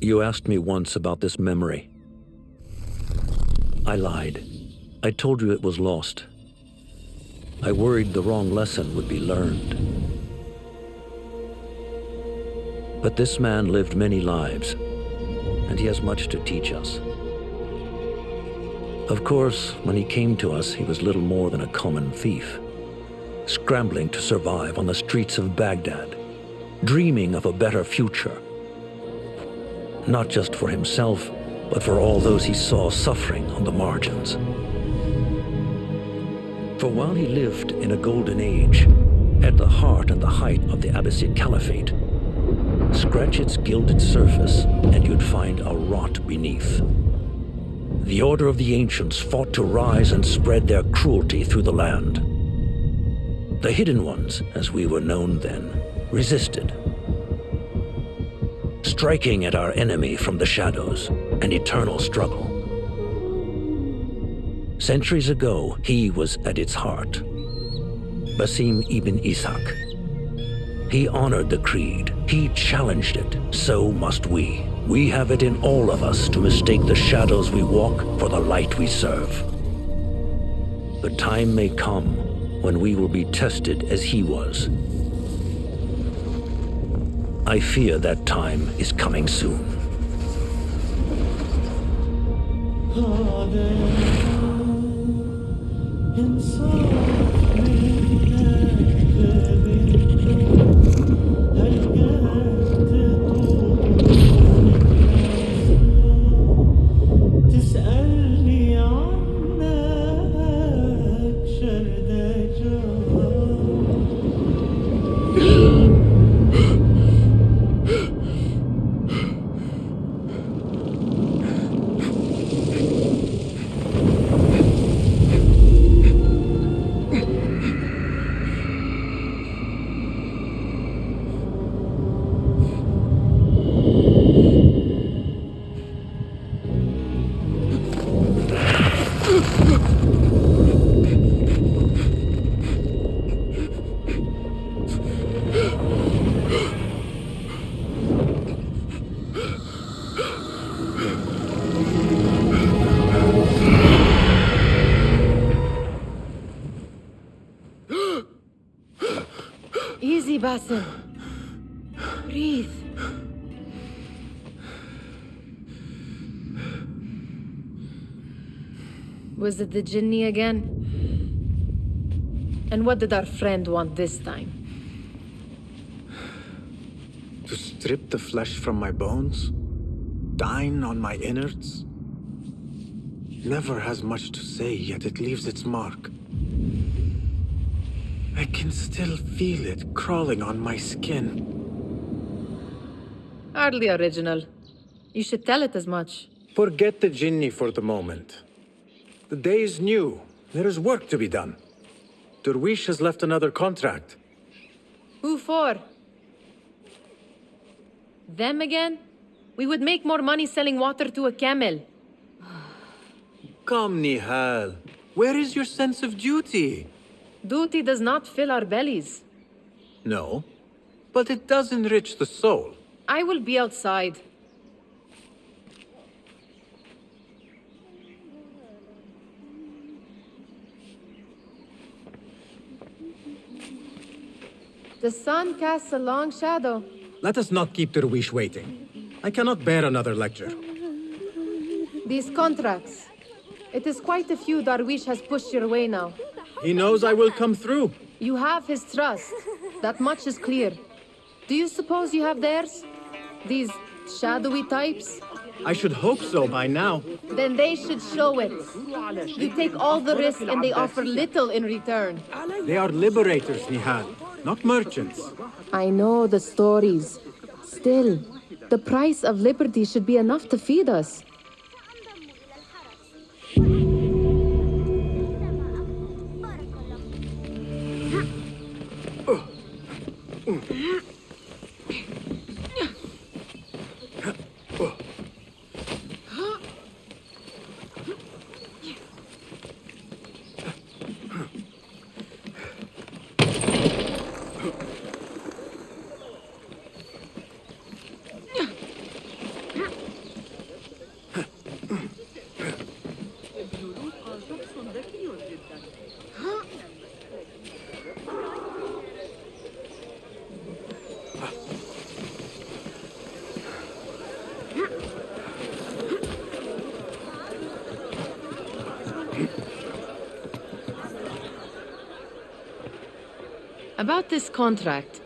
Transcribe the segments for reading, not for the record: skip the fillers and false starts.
You asked me once about this memory. I lied. I told you it was lost. I worried the wrong lesson would be learned. But this man lived many lives, and he has much to teach us. Of course, when he came to us, he was little more than a common thief, scrambling to survive on the streets of Baghdad, dreaming of a better future. Not just for himself, but for all those he saw suffering on the margins. For while he lived in a golden age, at the heart and the height of the Abbasid Caliphate, scratch its gilded surface and you'd find a rot beneath. The Order of the Ancients fought to rise and spread their cruelty through the land. The Hidden Ones, as we were known then, resisted, striking at our enemy from the shadows, an eternal struggle. Centuries ago, he was at its heart, Basim ibn Ishaq. He honored the creed, he challenged it, so must we. We have it in all of us to mistake the shadows we walk for the light we serve. The time may come when we will be tested as he was. I fear that time is coming soon. Easy, Basim. Breathe. Was it the Jinni again? And what did our friend want this time? To strip the flesh from my bones? Dine on my innards? Never has much to say, yet it leaves its mark. I can still feel it crawling on my skin. Hardly original. You should tell it as much. Forget the Jinni for the moment. The day is new. There is work to be done. Derwish has left another contract. Who for? Them again? We would make more money selling water to a camel. Come, Nihal. Where is your sense of duty? Duty does not fill our bellies. No, but it does enrich the soul. I will be outside. The sun casts a long shadow. Let us not keep Derwish waiting. I cannot bear another lecture. These contracts. It is quite a few Darwish has pushed your way now. He knows I will come through. You have his trust. That much is clear. Do you suppose you have theirs? These shadowy types? I should hope so by now. Then they should show it. You take all the risk and they offer little in return. They are liberators, Nihal, not merchants. I know the stories. Still, the price of liberty should be enough to feed us. About this contract,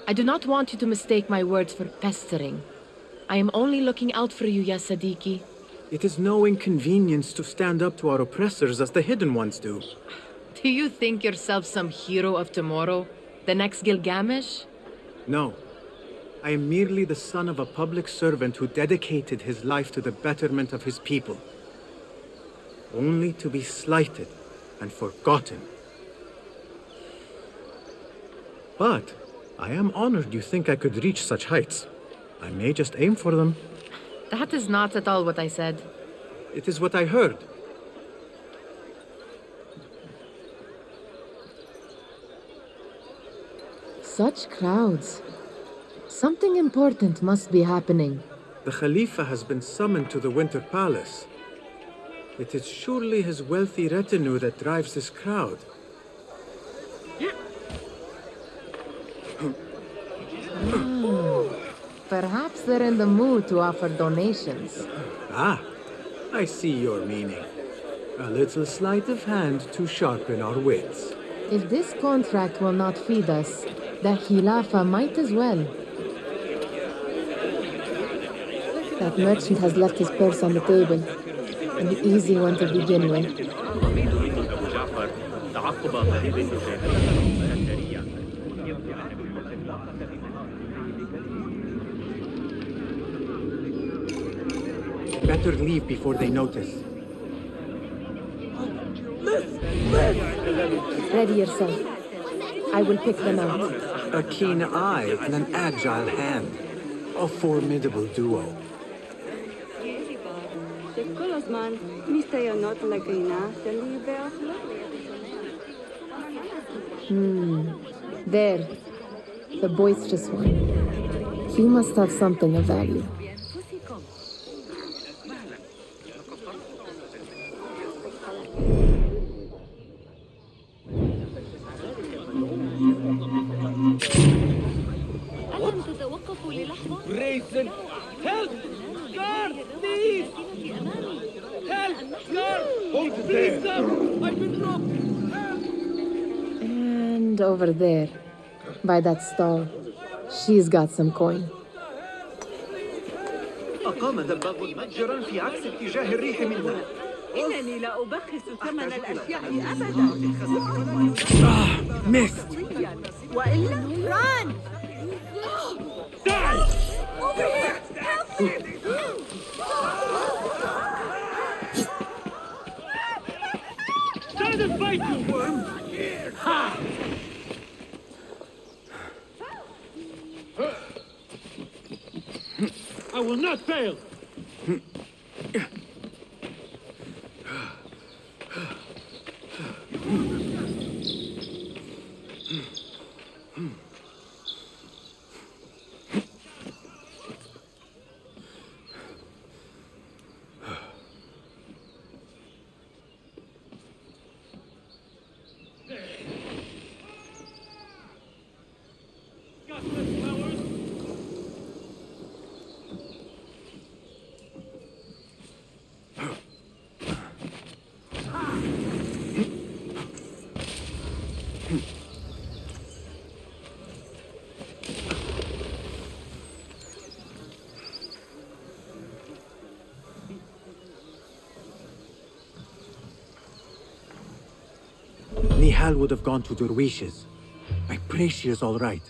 I do not want you to mistake my words for pestering. I am only looking out for you, ya Sadiki. It is no inconvenience to stand up to our oppressors as the Hidden Ones do. Do you think yourself some hero of tomorrow? The next Gilgamesh? No. I am merely the son of a public servant who dedicated his life to the betterment of his people. Only to be slighted and forgotten. But I am honored you think I could reach such heights. I may just aim for them. That is not at all what I said. It is what I heard. Such crowds. Something important must be happening. The Khalifa has been summoned to the Winter Palace. It is surely his wealthy retinue that drives this crowd. Perhaps they're in the mood to offer donations. Ah, I see your meaning. A little sleight of hand to sharpen our wits. If this contract will not feed us, the Khilafah might as well. That merchant has left his purse on the table. An easy one to begin with. Better leave before they notice. Ready yourself. I will pick them out. A keen eye and an agile hand. A formidable duo. There. The boisterous one. He must have something of value. Raisin! Help! Guard! Please! Help! Guard! Please, sir! I've been robbed! And over there, by that stall, she's got some coin. أقام دباغ متجرا في عكس اتجاه الريح منه. إنني لا أبخس ثمن الأشياء أبدا. Missed! وإلا run! Die! Over here! Help me! Stand and fight, you worm! Ha! I will not fail! Nihal would have gone to Derwishes. I pray she is all right.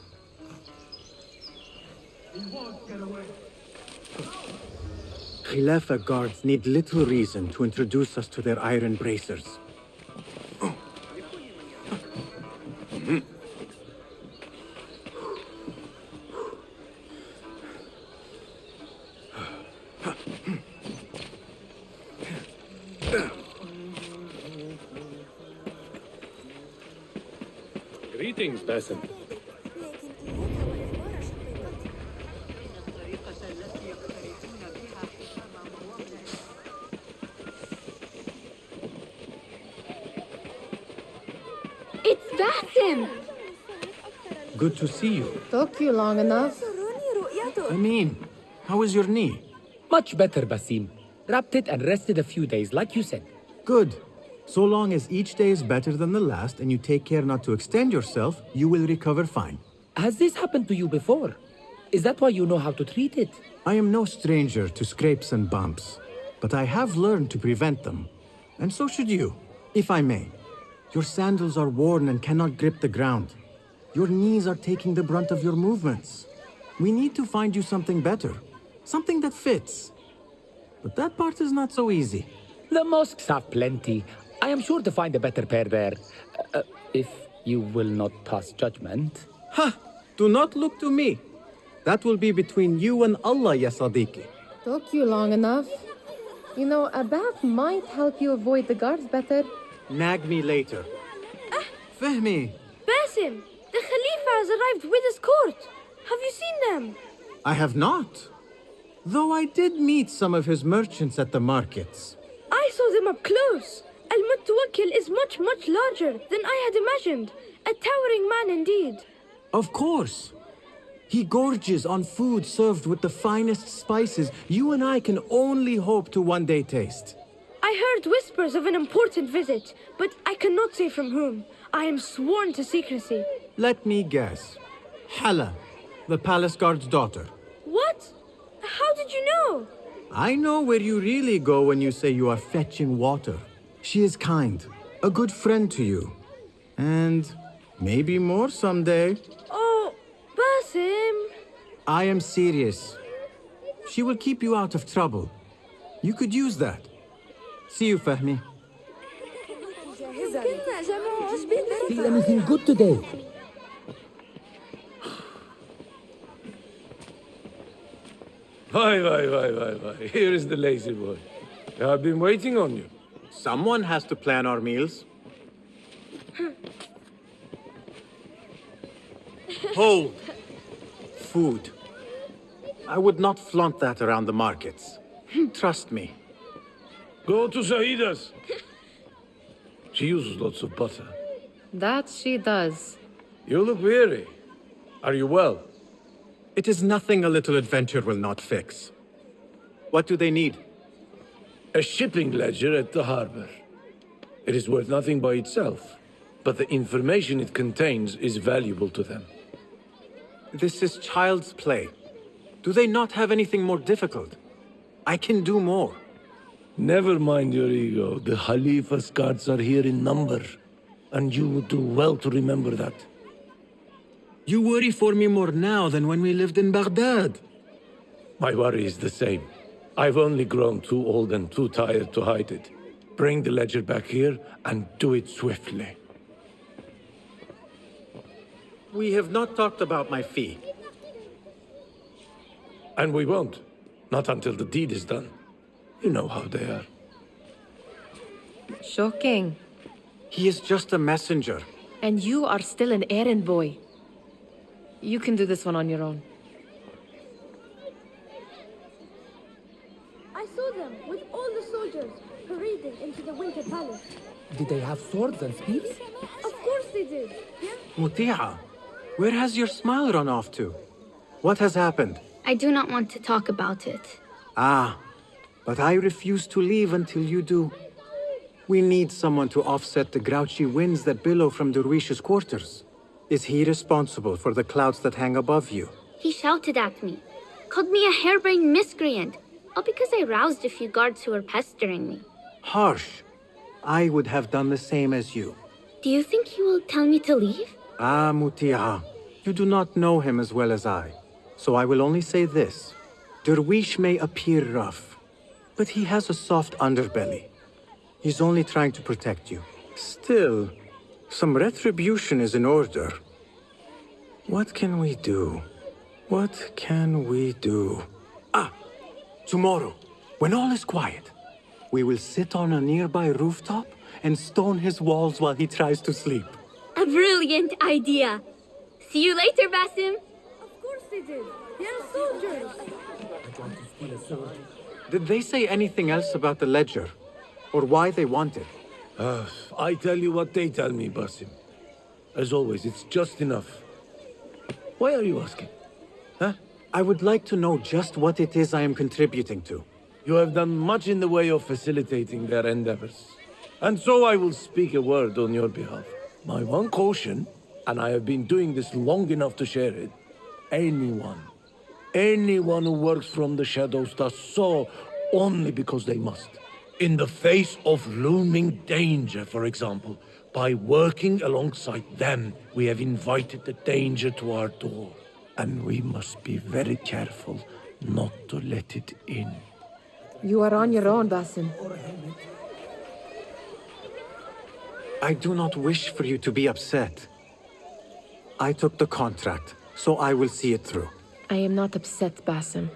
Khilafah guards need little reason to introduce us to their iron bracers. Greetings, Basim. It's Basim! Good to see you. Took you long enough. Amin, how is your knee? Much better, Basim. Wrapped it and rested a few days, like you said. Good. So long as each day is better than the last and you take care not to extend yourself, you will recover fine. Has this happened to you before? Is that why you know how to treat it? I am no stranger to scrapes and bumps, but I have learned to prevent them. And so should you, if I may. Your sandals are worn and cannot grip the ground. Your knees are taking the brunt of your movements. We need to find you something better, something that fits. But that part is not so easy. The mosques have plenty. I am sure to find a better pair there. If you will not pass judgment. Ha! Do not look to me. That will be between you and Allah, ya Sadiqi. Took you long enough. You know, a bath might help you avoid the guards better. Nag me later. Fahmi, Basim, the Khalifa has arrived with his court. Have you seen them? I have not. Though I did meet some of his merchants at the markets. I saw them up close. Al-Mutawakkil is much, much larger than I had imagined. A towering man indeed. Of course. He gorges on food served with the finest spices you and I can only hope to one day taste. I heard whispers of an important visit, but I cannot say from whom. I am sworn to secrecy. Let me guess. Hala, the palace guard's daughter. What? How did you know? I know where you really go when you say you are fetching water. She is kind, a good friend to you. And maybe more someday. Oh, Basim. I am serious. She will keep you out of trouble. You could use that. See you, Fahmi. See anything good today? Why. Here is the lazy boy. I've been waiting on you. Someone has to plan our meals. Hold. Food. I would not flaunt that around the markets. Trust me. Go to Saida's. She uses lots of butter. That she does. You look weary. Are you well? It is nothing a little adventure will not fix. What do they need? A shipping ledger at the harbor. It is worth nothing by itself, but the information it contains is valuable to them. This is child's play. Do they not have anything more difficult? I can do more. Never mind your ego. The Khalifa's guards are here in number, and you would do well to remember that. You worry for me more now than when we lived in Baghdad. My worry is the same. I've only grown too old and too tired to hide it. Bring the ledger back here and do it swiftly. We have not talked about my fee. And we won't. Not until the deed is done. You know how they are. Shocking. He is just a messenger. And you are still an errand boy. You can do this one on your own. I saw them with all the soldiers parading into the Winter Palace. Did they have swords and spears? Of course they did. Muti'a, where has your smile run off to? What has happened? I do not want to talk about it. Ah, but I refuse to leave until you do. We need someone to offset the grouchy winds that billow from Derwish's quarters. Is he responsible for the clouds that hang above you? He shouted at me, called me a harebrained miscreant, all because I roused a few guards who were pestering me. Harsh. I would have done the same as you. Do you think he will tell me to leave? Ah, Muti'a, you do not know him as well as I. So I will only say this. Derwish may appear rough, but he has a soft underbelly. He's only trying to protect you. Still, some retribution is in order. What can we do? What can we do? Ah, tomorrow, when all is quiet, we will sit on a nearby rooftop and stone his walls while he tries to sleep. A brilliant idea. See you later, Basim. Of course they did. They are soldiers. Did they say anything else about the ledger? Or why they want it? I tell you what they tell me, Basim. As always, it's just enough. Why are you asking? Huh? I would like to know just what it is I am contributing to. You have done much in the way of facilitating their endeavors. And so I will speak a word on your behalf. My one caution, and I have been doing this long enough to share it, anyone who works from the shadows does so only because they must. In the face of looming danger, for example, by working alongside them, we have invited the danger to our door. And we must be very careful not to let it in. You are on your own, Basim. I do not wish for you to be upset. I took the contract, so I will see it through. I am not upset, Basim.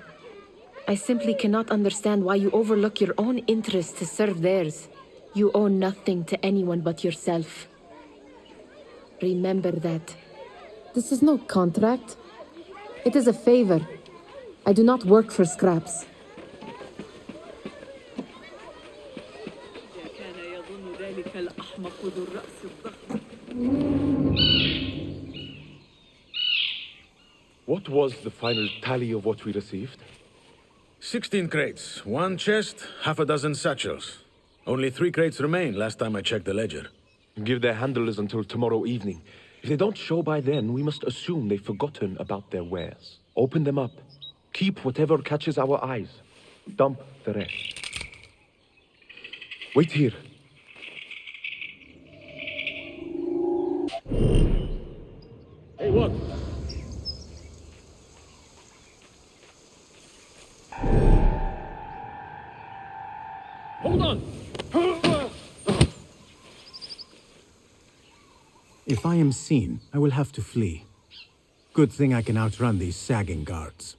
I simply cannot understand why you overlook your own interests to serve theirs. You owe nothing to anyone but yourself. Remember that. This is no contract. It is a favor. I do not work for scraps. كان يظن ذلك الأحمق ذو الرأس الضخم. What was the final tally of what we received? 16 crates, 1 chest, half a dozen satchels. Only 3 crates remain last time I checked the ledger. Give their handlers until tomorrow evening. If they don't show by then, we must assume they've forgotten about their wares. Open them up. Keep whatever catches our eyes. Dump the rest. Wait here. Hey, what? Hold on! If I am seen, I will have to flee. Good thing I can outrun these sagging guards.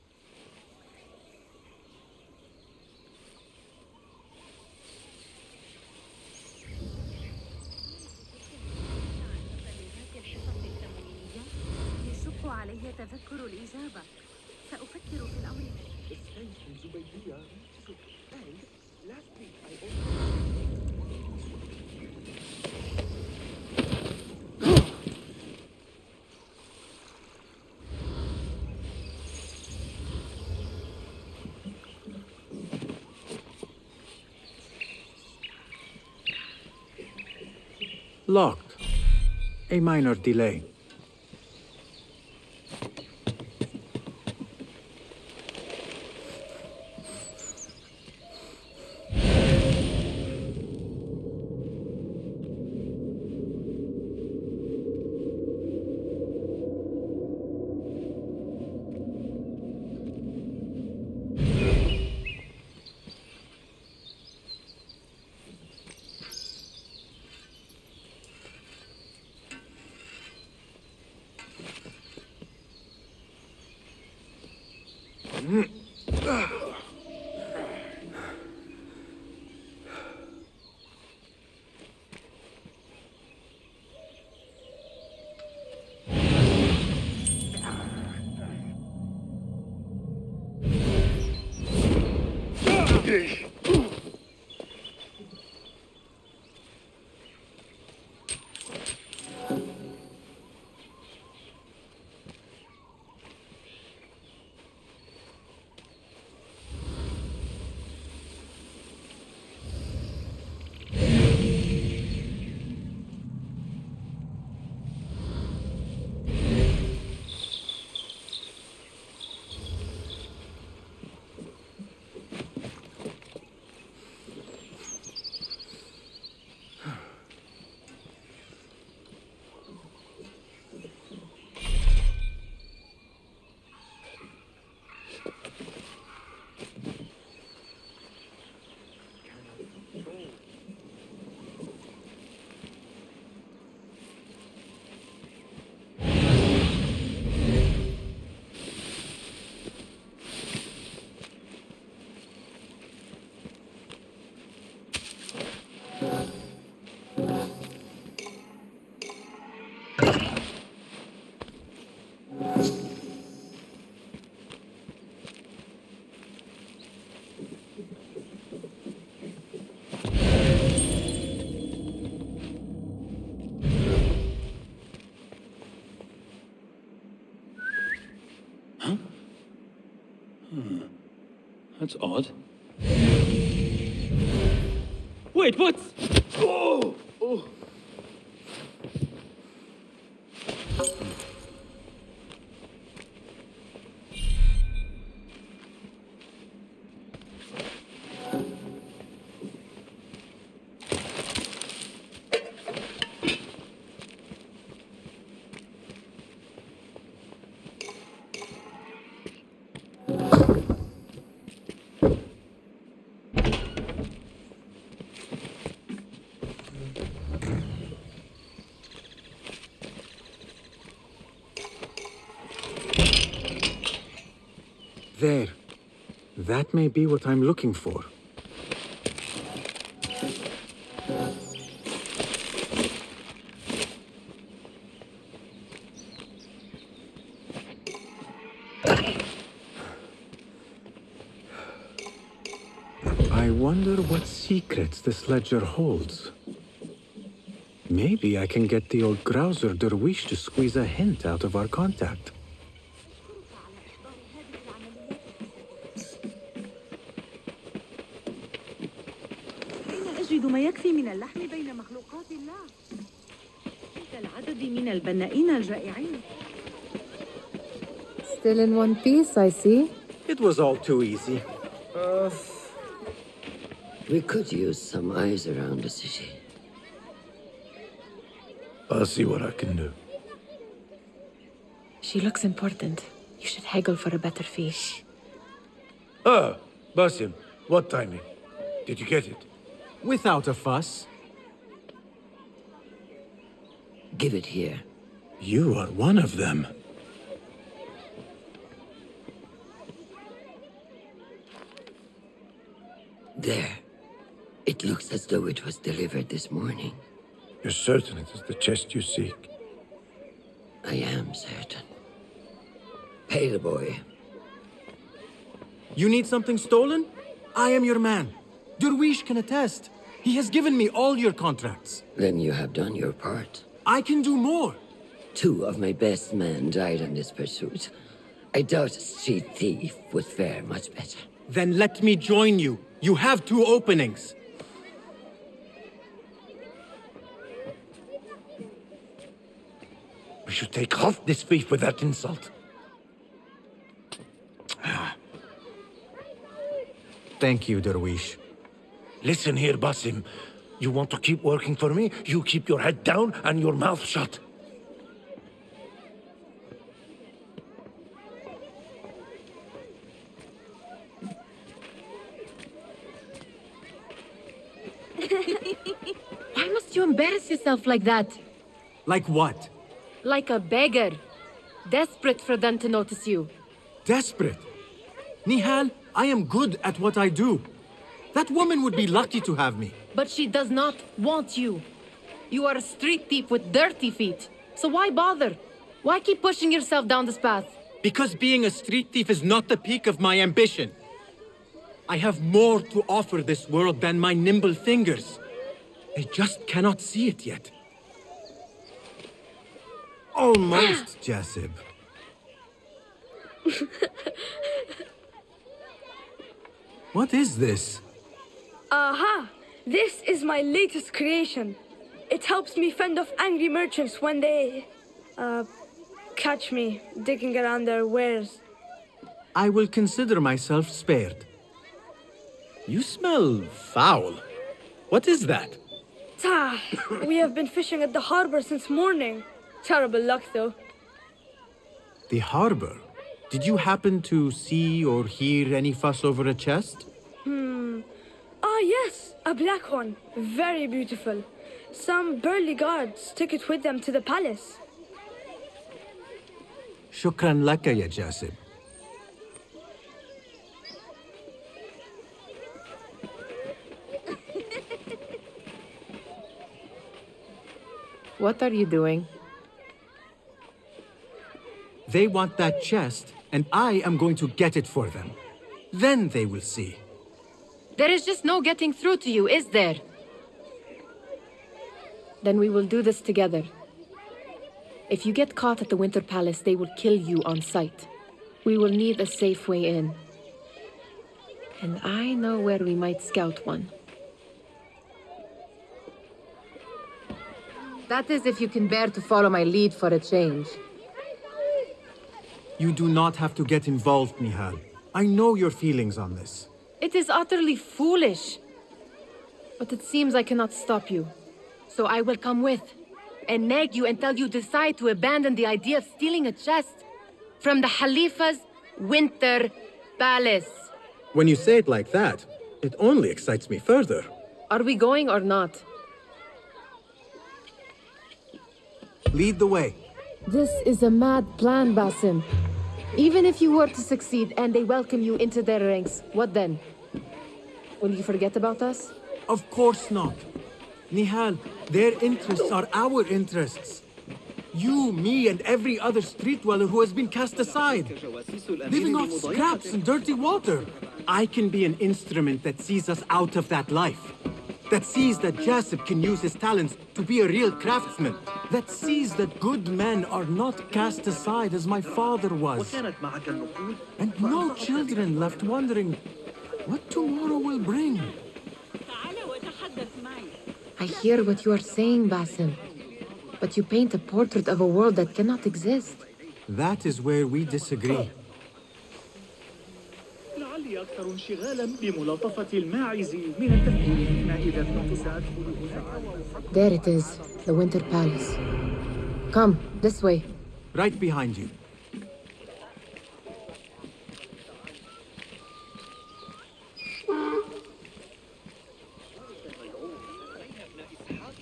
يشق علي تذكر الإجابة. سأفكر في الأمر. Locked. A minor delay. That's odd. Wait, what? Oh! Oh! There. That may be what I'm looking for. I wonder what secrets this ledger holds. Maybe I can get the old grouser Derwish to squeeze a hint out of our contact. أجد ما يكفي من اللحم بين مخلوقات الله كالعدد من البنائين الجائعين. Still in one piece, I see. It was all too easy. We could use some eyes around the city. I'll see what I can do. She looks important. You should haggle for a better fee. Ah, Basim, what timing? Did you get it? Without a fuss. Give it here. You are one of them. There. It looks as though it was delivered this morning. You're certain it is the chest you seek? I am certain. Pay the boy. You need something stolen? I am your man. Derwish can attest. He has given me all your contracts. Then you have done your part. I can do more. 2 of my best men died in this pursuit. I doubt a street thief would fare much better. Then let me join you. You have 2 openings. We should take off this thief with that insult. Thank you, Derwish. Listen here, Basim. You want to keep working for me? You keep your head down and your mouth shut. Why must you embarrass yourself like that? Like what? Like a beggar. Desperate for them to notice you. Desperate? Nihal, I am good at what I do. That woman would be lucky to have me. But she does not want you. You are a street thief with dirty feet. So why bother? Why keep pushing yourself down this path? Because being a street thief is not the peak of my ambition. I have more to offer this world than my nimble fingers. They just cannot see it yet. Almost, Jasib. What is this? Aha! This is my latest creation. It helps me fend off angry merchants when they... catch me digging around their wares. I will consider myself spared. You smell foul. What is that? We have been fishing at the harbor since morning. Terrible luck, though. The harbor? Did you happen to see or hear any fuss over a chest? Yes, a black one. Very beautiful. Some burly guards took it with them to the palace. Shukran laka, ya Jasib. What are you doing? They want that chest, and I am going to get it for them. Then they will see. There is just no getting through to you, is there? Then we will do this together. If you get caught at the Winter Palace, they will kill you on sight. We will need a safe way in. And I know where we might scout one. That is if you can bear to follow my lead for a change. You do not have to get involved, Nihal. I know your feelings on this. It is utterly foolish. But it seems I cannot stop you. So I will come with, and nag you until you decide to abandon the idea of stealing a chest from the Khalifa's winter palace. When you say it like that, it only excites me further. Are we going or not? Lead the way. This is a mad plan, Basim. Even if you were to succeed and they welcome you into their ranks, what then? Will you forget about us? Of course not. Nihal, their interests are our interests. You, me, and every other street dweller who has been cast aside. Living off scraps and dirty water. I can be an instrument that sees us out of that life. That sees that Jasip can use his talents to be a real craftsman. That sees that good men are not cast aside as my father was. And no children left wondering what tomorrow will bring. I hear what you are saying, Basim. But you paint a portrait of a world that cannot exist. That is where we disagree. لعلي أكثر انشغالا بملاطفة الماعز من التفكير فيما إذا كنت سأدخل. There it is, the Winter Palace. Come, this way. Right behind you.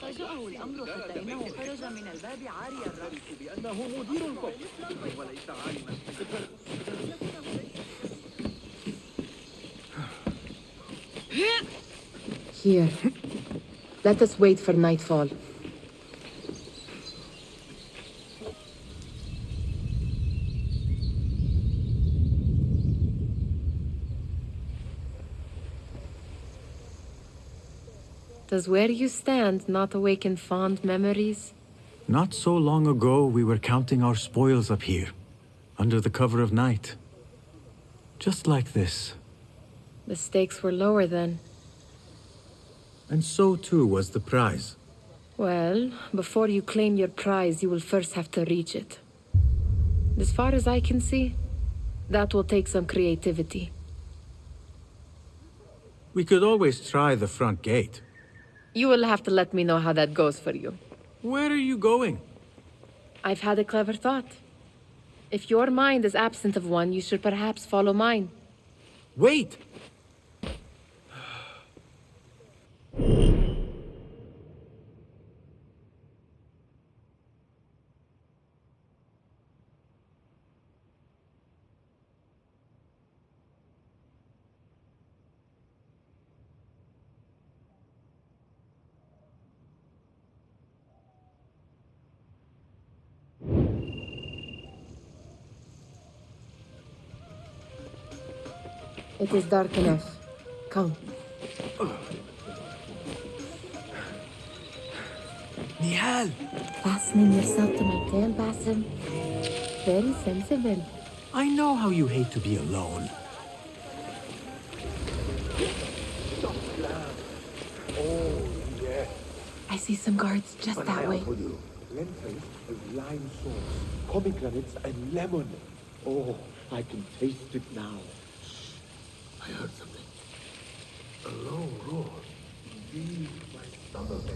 فاجأه الأمر حتى إنه خرج من الباب عاري الرأس بأنه مدير القسم وليس عالما. Here. Let us wait for nightfall. Does where you stand not awaken fond memories? Not so long ago, we were counting our spoils up here, under the cover of night. Just like this. The stakes were lower then. And so too was the prize. Well, before you claim your prize, you will first have to reach it. As far as I can see, that will take some creativity. We could always try the front gate. You will have to let me know how that goes for you. Where are you going? I've had a clever thought. If your mind is absent of one, you should perhaps follow mine. Wait! It is dark enough. Come. Nihal! Fastening yourself to my tail, Basim. Very sensible. I know how you hate to be alone. Oh, yes. I see some guards just that way. For you. Lentils with lime sauce, pomegranates and lemon. Oh, I can taste it now. Shh. I heard something. A low roar. Indeed, my stomach.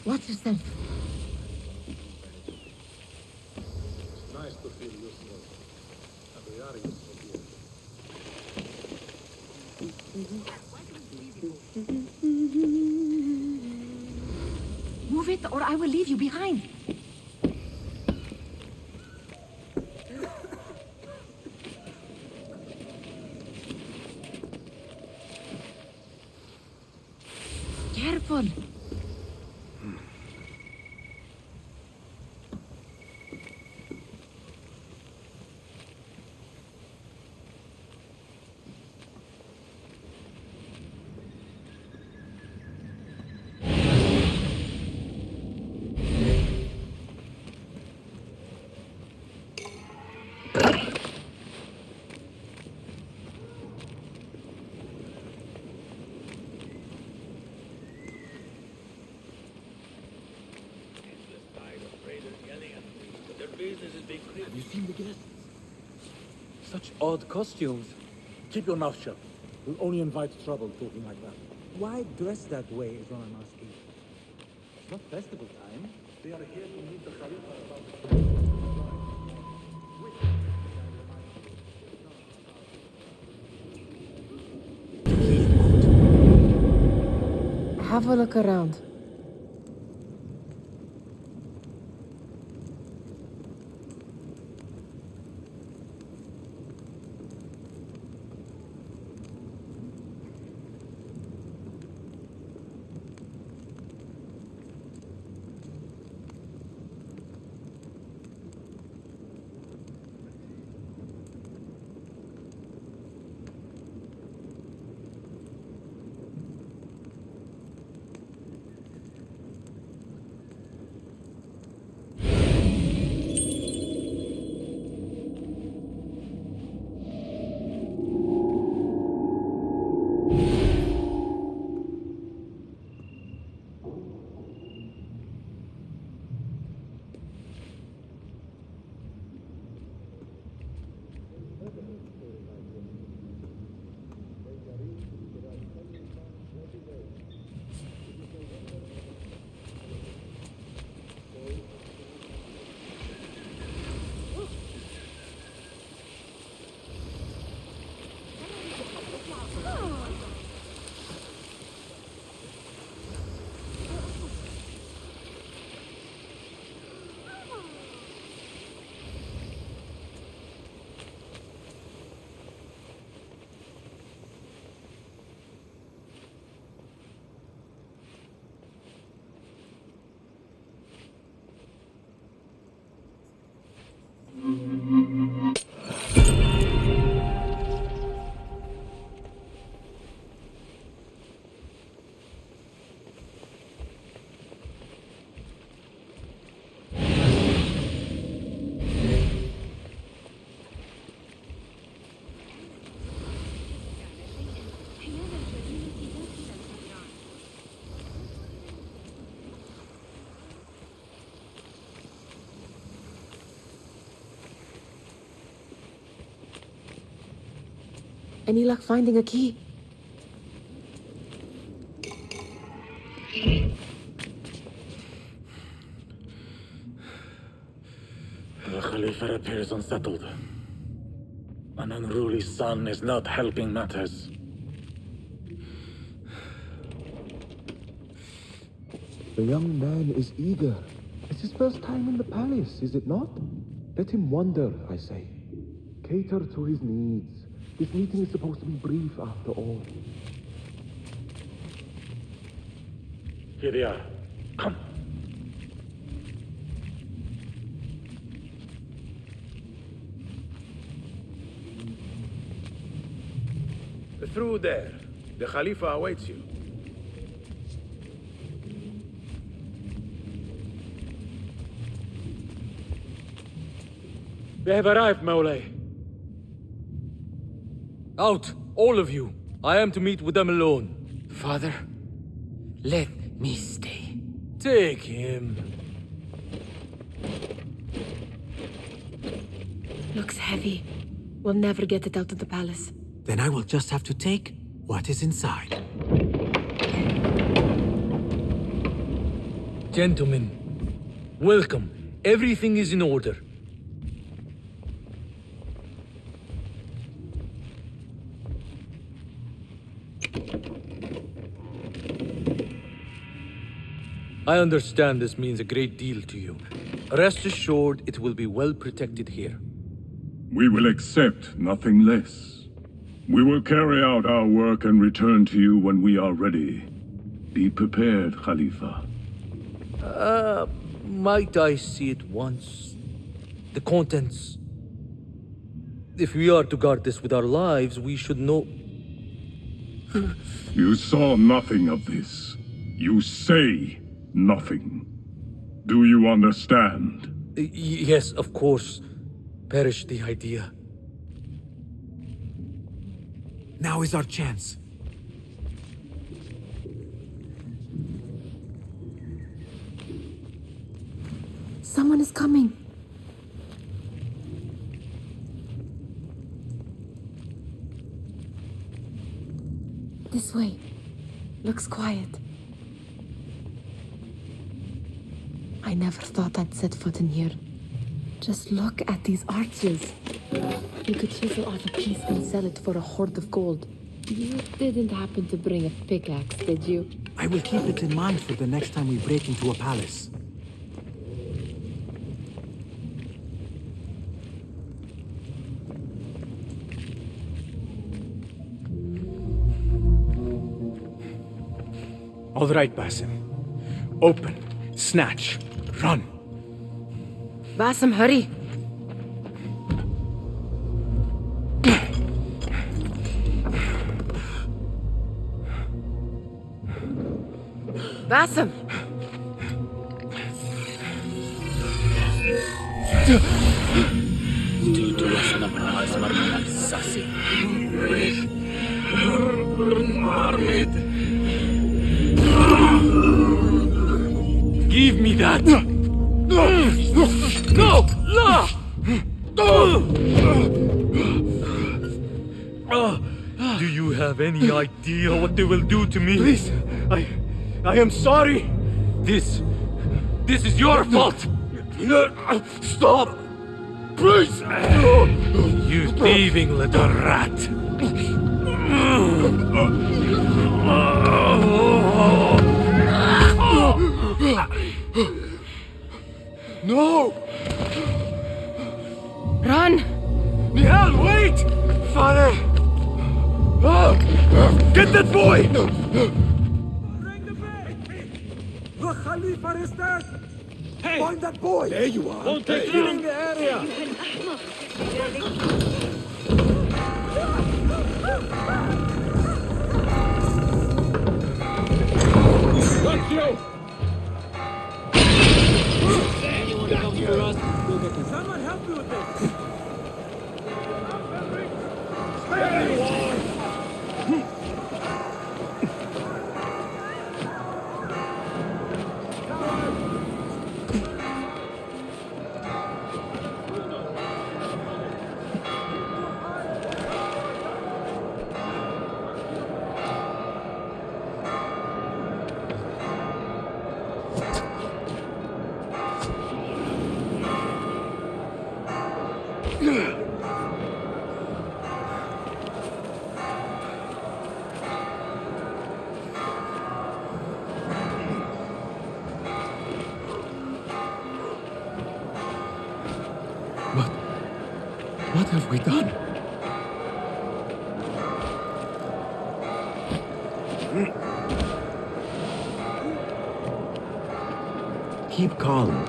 Watch yourself. Nice to feel useful. We are useful here. Move it or I will leave you behind. Careful. Have you seen the guests? Such odd costumes. Keep your mouth shut. We'll only invite trouble talking like that. Why dress that way is what I'm asking. It's not festival time. They are here to meet the Khalifa about Have a look around. Any luck finding a key? The Khalifa appears unsettled. An unruly son is not helping matters. The young man is eager. It's his first time in the palace, is it not? Let him wander, I say. Cater to his needs. This meeting is supposed to be brief, after all. Here they are. Come. Through there. The Khalifa awaits you. They have arrived, Mawlay. Out, all of you. I am to meet with them alone. Father, let me stay. Take him. Looks heavy. We'll never get it out of the palace. Then I will just have to take what is inside. Gentlemen, welcome. Everything is in order. I understand this means a great deal to you. Rest assured, it will be well protected here. We will accept nothing less. We will carry out our work and return to you when we are ready. Be prepared, Khalifa. Might I see it once? The contents. If we are to guard this with our lives, we should know... You saw nothing of this. You say nothing. Do you understand? Yes, of course. Perish the idea. Now is our chance. Someone is coming. This way. Looks quiet. I never thought I'd set foot in here. Just look at these arches. You could chisel off a piece and sell it for a hoard of gold. You didn't happen to bring a pickaxe, did you? I will keep it in mind for the next time we break into a palace. All right, Basim. Open, snatch, run. Basim, hurry. Basim! Give me that! No! Do you have any idea what they will do to me? Please, I am sorry! This is your fault! Stop! Please! You thieving little rat! No! Run! Nihal, wait! Father! Get that boy! The Khalifa is dead! Hey! Find that boy! There you are! Won't take long! The area! Got you! Anyone comes for us, we'll get him. Someone help me with this! There you are! What have we done? Keep calm.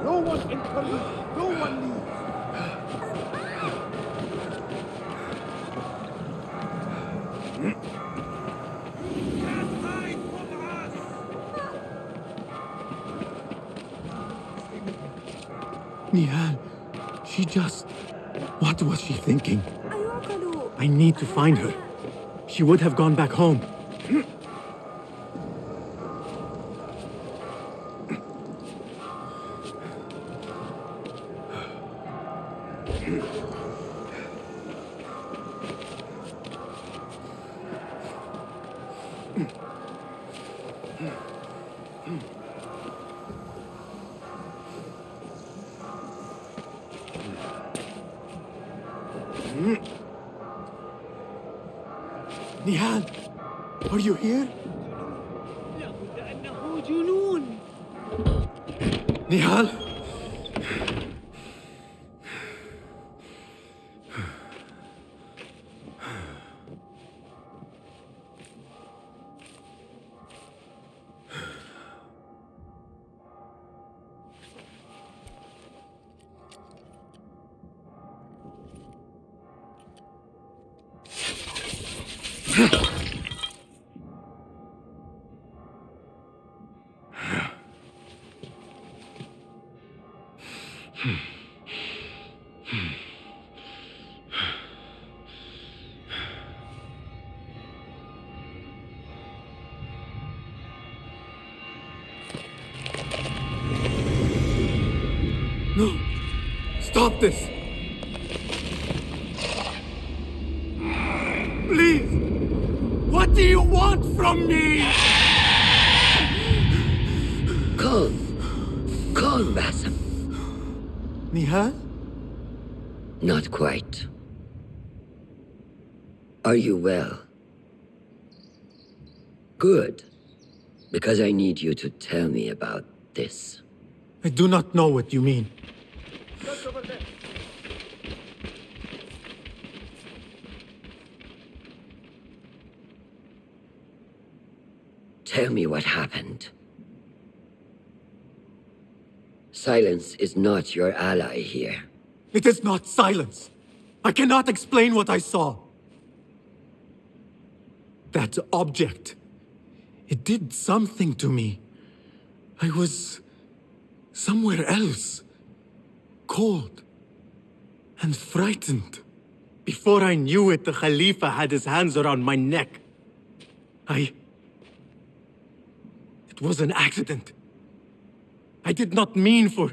No one enter! No one leave! Nihal, she just... What was she thinking? I need to find her. She would have gone back home. Nihal, are you here? Nihal? No! Stop this! Please! What do you want from me? Calm. Calm, Basim. Nihal? Not quite. Are you well? Good. Because I need you to tell me about this. I do not know what you mean. Tell me what happened. Silence is not your ally here. It is not silence. I cannot explain what I saw. That object. It did something to me. I was somewhere else. Cold and frightened. Before I knew it, the Khalifa had his hands around my neck. It was an accident. I did not mean for...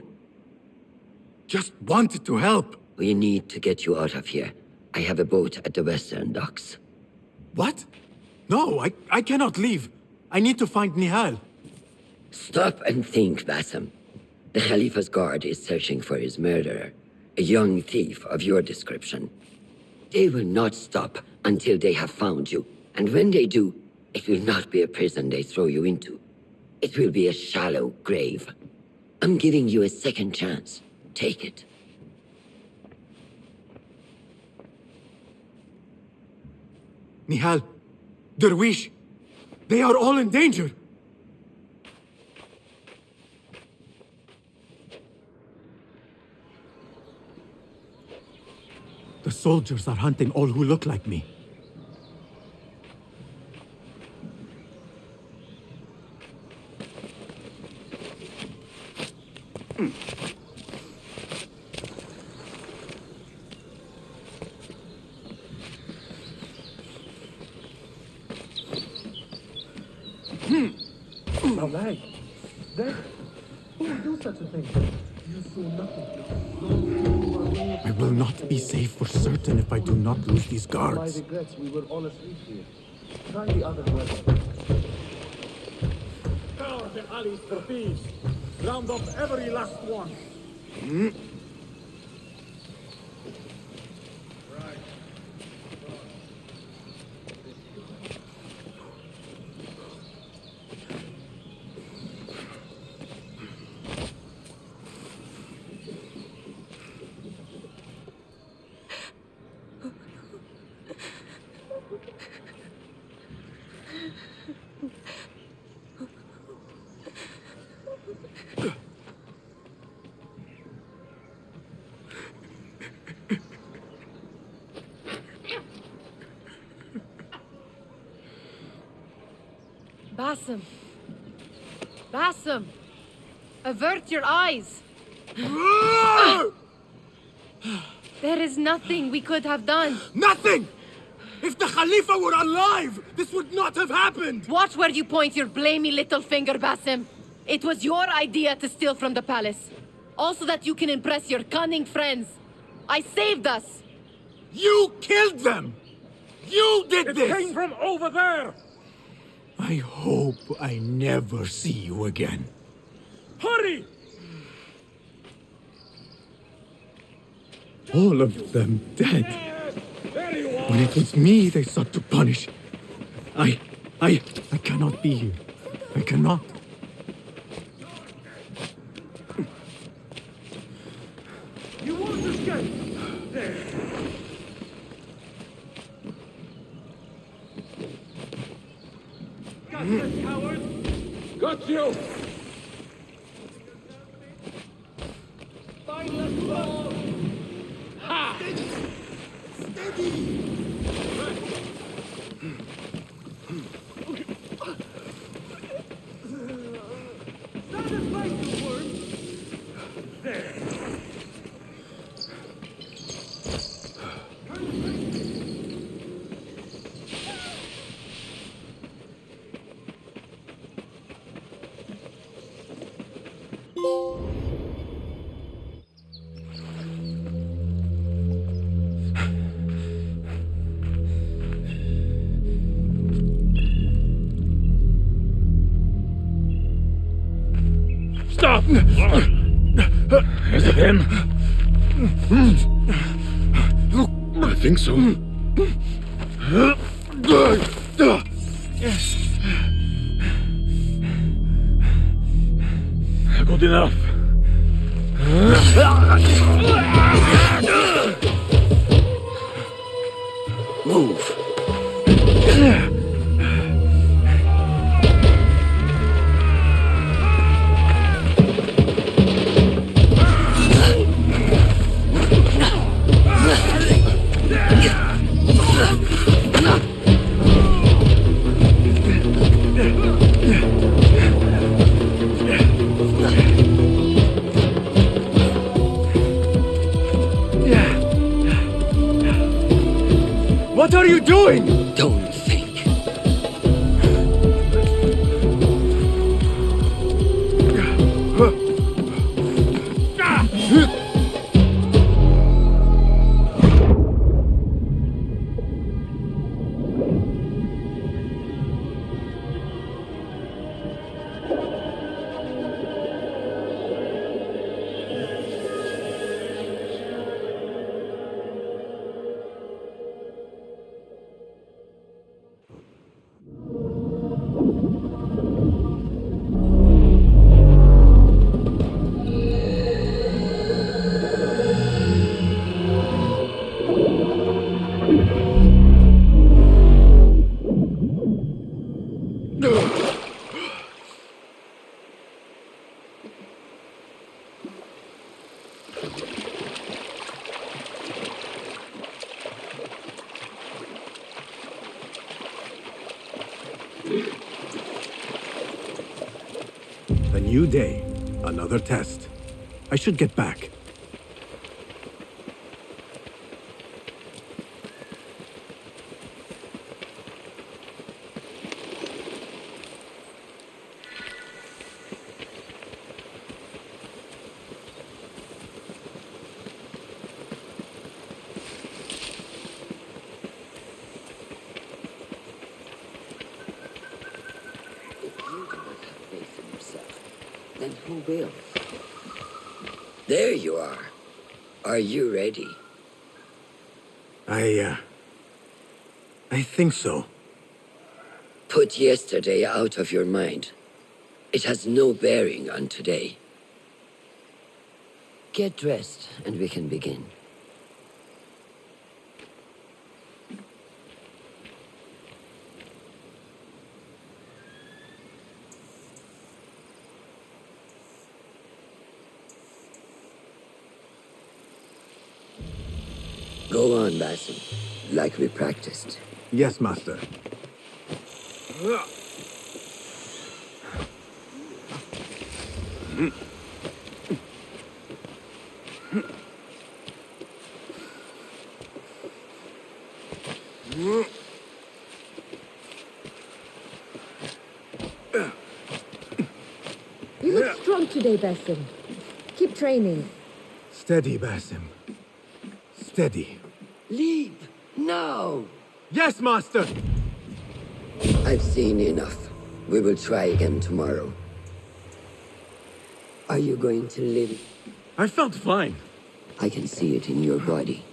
Just wanted to help. We need to get you out of here. I have a boat at the western docks. What? No, I cannot leave. I need to find Nihal. Stop and think, Basim. The Khalifa's guard is searching for his murderer, a young thief of your description. They will not stop until they have found you. And when they do, it will not be a prison they throw you into. It will be a shallow grave. I'm giving you a second chance. Take it. Nihal, Derwish, they are all in danger. The soldiers are hunting all who look like me. Malay, there. Who would do such a thing? You saw nothing. I will not be safe for certain if I do not lose these My guards. regrets, we were all asleep here. Try the other way. Scour the alleys for thieves. Round up every last one. Basim. Basim. Avert your eyes. There is nothing we could have done. Nothing! If the Khalifa were alive, this would not have happened! Watch where you point your blamey little finger, Basim. It was your idea to steal from the palace. Also that you can impress your cunning friends. I saved us. You killed them! You did this! It came from over there! I hope I never see you again. Hurry! All of them dead. When it was me they sought to punish. I cannot be here. I cannot. You won't escape! There. Got you, coward! Got you! Spineless ball! Ha! Steady! Is it him? I think so. Good enough. Move. What are you doing? Don't think. A new day, another test. I should get back. Then who will? There you are. Are you ready? I think so. Put yesterday out of your mind. It has no bearing on today. Get dressed, and we can begin. Go on, Basim, like we practiced. Yes, Master. You look strong today, Basim. Keep training. Steady, Basim. Steady. Leap! Now! Yes, Master! I've seen enough. We will try again tomorrow. Are you going to live? I felt fine. I can see it in your body.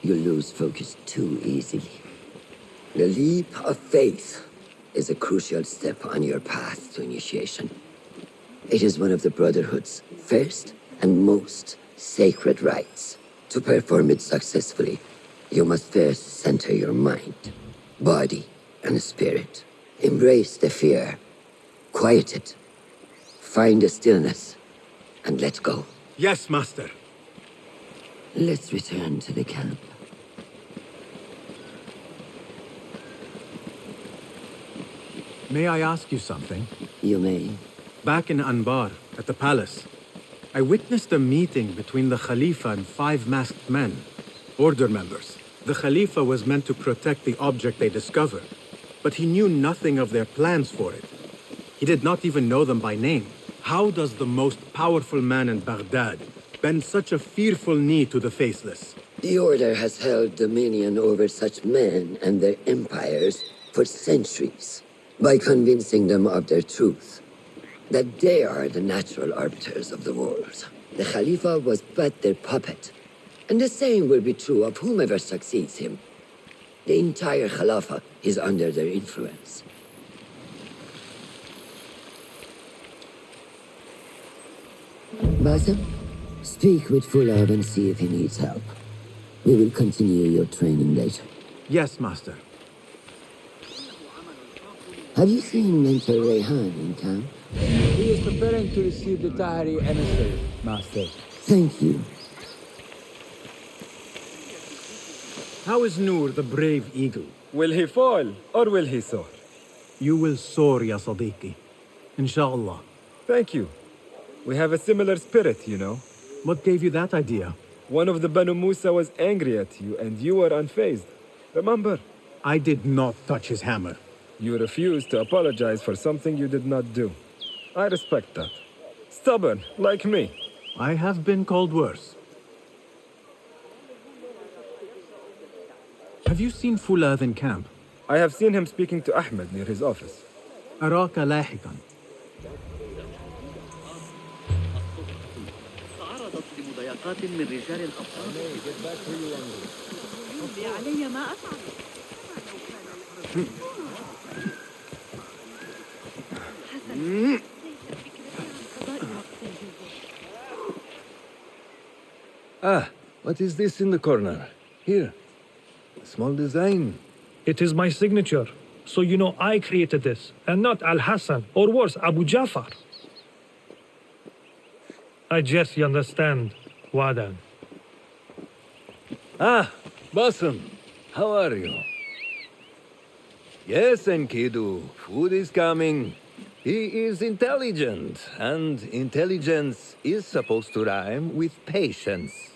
You lose focus too easily. The leap of faith is a crucial step on your path to initiation. It is one of the Brotherhood's first and most sacred rites. To perform it successfully, you must first center your mind, body, and spirit. Embrace the fear. Quiet it. Find the stillness, and let go. Yes, Master. Let's return to the camp. May I ask you something? You may. Back in Anbar, at the palace, I witnessed a meeting between the Khalifa and 5 masked men, Order members. The Khalifa was meant to protect the object they discovered, but he knew nothing of their plans for it. He did not even know them by name. How does the most powerful man in Baghdad bend such a fearful knee to the faceless? The Order has held dominion over such men and their empires for centuries, by convincing them of their truth. that they are the natural arbiters of the world. The Khalifa was but their puppet, and the same will be true of whomever succeeds him. The entire Khalifa is under their influence. Basim, speak with Fulad and see if he needs help. We will continue your training later. Yes, Master. Have you seen Mentor Rayhan in camp? He is preparing to receive the Tahiri emissary, Master. Thank you. How is Noor, the brave eagle? Will he fall, or will he soar? You will soar, ya Sadiqi. Inshallah. Thank you. We have a similar spirit, you know. What gave you that idea? One of the Banu Musa was angry at you, and you were unfazed. Remember? I did not touch his hammer. You refused to apologize for something you did not do. I respect that. Stubborn, like me. I have been called worse. Have you seen Fulad in camp? I have seen him speaking to Ahmed near his office. أراك لاحقا. تعرضت لمضايقات من رجال الأبطال. علي ما أفعل. Ah, what is this in the corner? Here. A small design. It is my signature. So you know I created this, and not Al-Hassan, or worse, Abu Jafar. I guess you understand, Wadan. Ah, Basim. How are you? Yes, Enkidu. Food is coming. He is intelligent, and intelligence is supposed to rhyme with patience.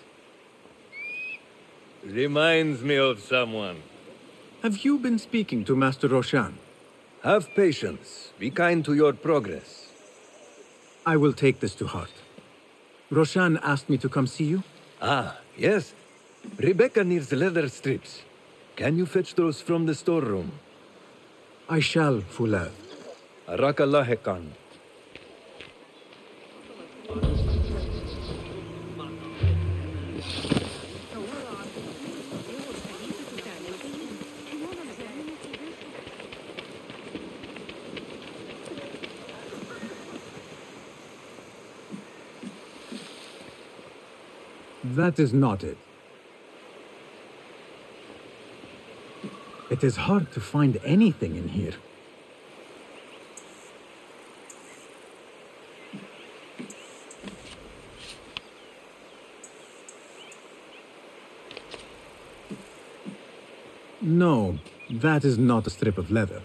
Reminds me of someone. Have you been speaking to Master Roshan? Have patience. Be kind to your progress. I will take this to heart. Roshan asked me to come see you? Ah, yes. Rebecca needs leather strips. Can you fetch those from the storeroom? I shall, Fulad. Arakallah Khan. That is not it. It is hard to find anything in here. No, that is not a strip of leather.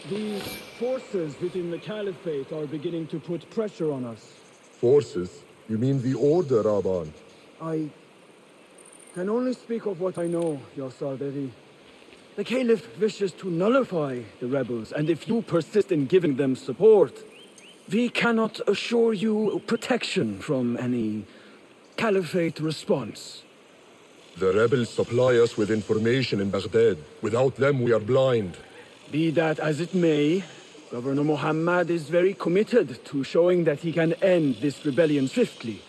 These forces within the Caliphate are beginning to put pressure on us. Forces? You mean the Order, Aban? I can only speak of what I know, Ya Sardari. The Caliph wishes to nullify the rebels, and if you persist in giving them support, we cannot assure you protection from any Caliphate response. The rebels supply us with information in Baghdad. Without them, we are blind. Be that as it may, Governor Muhammad is very committed to showing that he can end this rebellion swiftly.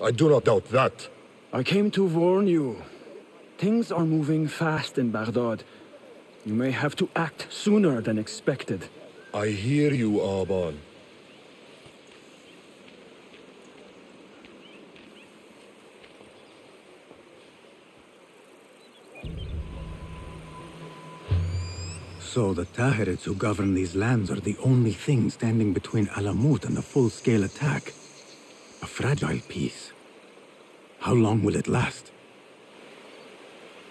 I do not doubt that. I came to warn you. Things are moving fast in Baghdad. You may have to act sooner than expected. I hear you, Aban. So the Tahirids who govern these lands are the only thing standing between Alamut and a full-scale attack. A fragile peace. How long will it last?